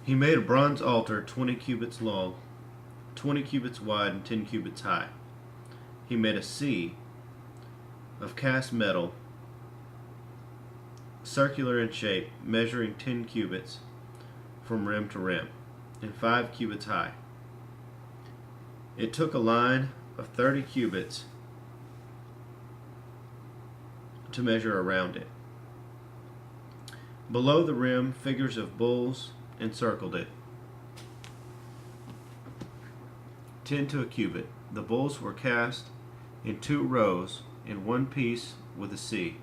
He made a bronze altar 20 cubits long, 20 cubits wide, and 10 cubits high. He made a sea of cast metal, circular in shape, measuring 10 cubits from rim to rim, and 5 cubits high. It took a line of 30 cubits to measure around it. Below the rim, figures of bulls encircled it, 10 to a cubit. The bulls were cast in 2 rows in one piece with the sea.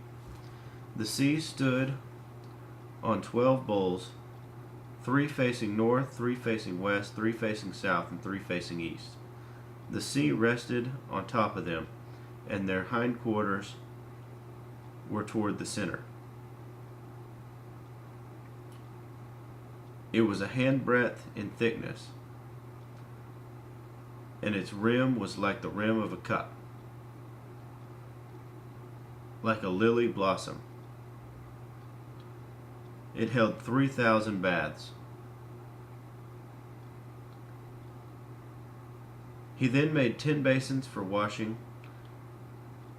The sea stood on 12 bulls, 3 facing north, 3 facing west, 3 facing south, and 3 facing east. The sea rested on top of them, and their hindquarters were toward the center. It was a handbreadth in thickness, and its rim was like the rim of a cup, like a lily blossom. It held 3,000 baths. He then made 10 basins for washing,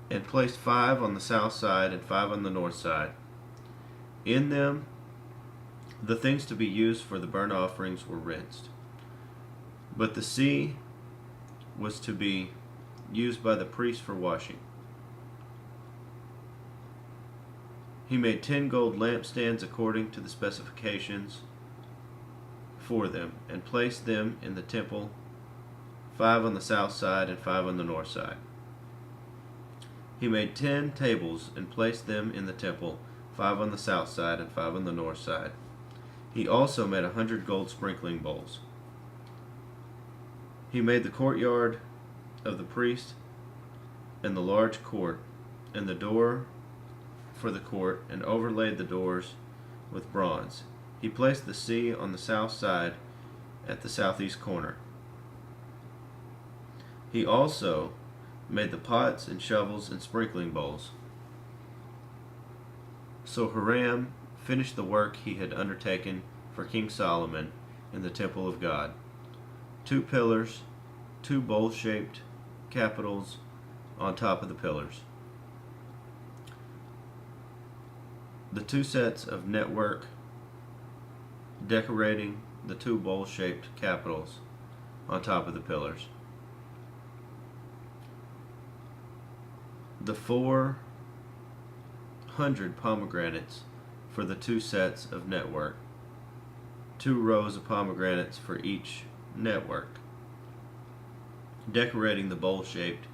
and placed 5 on the south side and 5 on the north side. In them, the things to be used for the burnt offerings were rinsed. But the sea was to be used by the priest for washing. He made 10 gold lampstands according to the specifications for them, and placed them in the temple, 5 on the south side and 5 on the north side. He made 10 tables and placed them in the temple, 5 on the south side and 5 on the north side. He also made 100 gold sprinkling bowls. He made the courtyard of the priest and the large court and the door for the court, and overlaid the doors with bronze. He placed the sea on the south side at the southeast corner. He also made the pots and shovels and sprinkling bowls. So Hiram finished the work he had undertaken for King Solomon in the temple of God. 2 pillars, 2 bowl-shaped capitals on top of the pillars. The 2 sets of network decorating the 2 bowl-shaped capitals on top of the pillars. The 400 pomegranates for the 2 sets of network, 2 rows of pomegranates for each network, decorating the bowl-shaped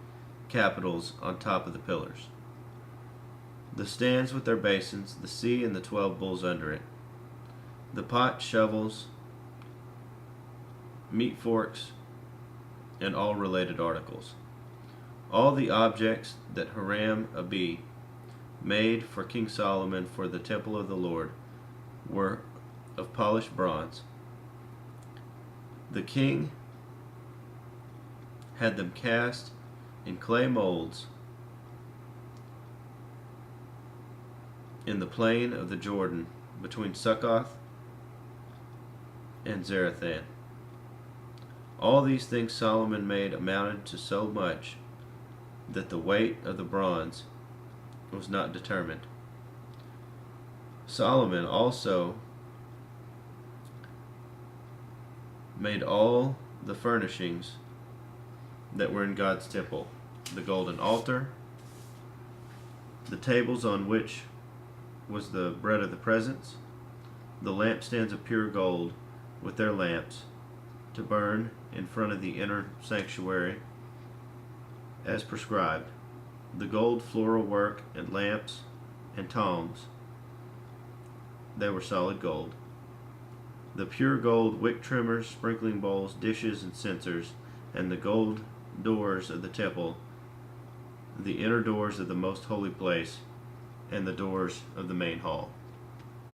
capitals on top of the pillars. The stands with their basins, the sea and the 12 bulls under it, the pot, shovels, meat forks, and all related articles. All the objects that Hiram Abi made for King Solomon for the temple of the Lord were of polished bronze. The king had them cast in clay molds in the plain of the Jordan between Succoth and Zarethan. All these things Solomon made amounted to so much that the weight of the bronze was not determined. Solomon also made all the furnishings that were in God's temple: the golden altar, the tables on which was the bread of the presence, the lampstands of pure gold with their lamps to burn in front of the inner sanctuary as prescribed, the gold floral work and lamps and tongs, they were solid gold, the pure gold wick trimmers, sprinkling bowls, dishes, and censers, and the gold doors of the temple, the inner doors of the most holy place, and the doors of the main hall.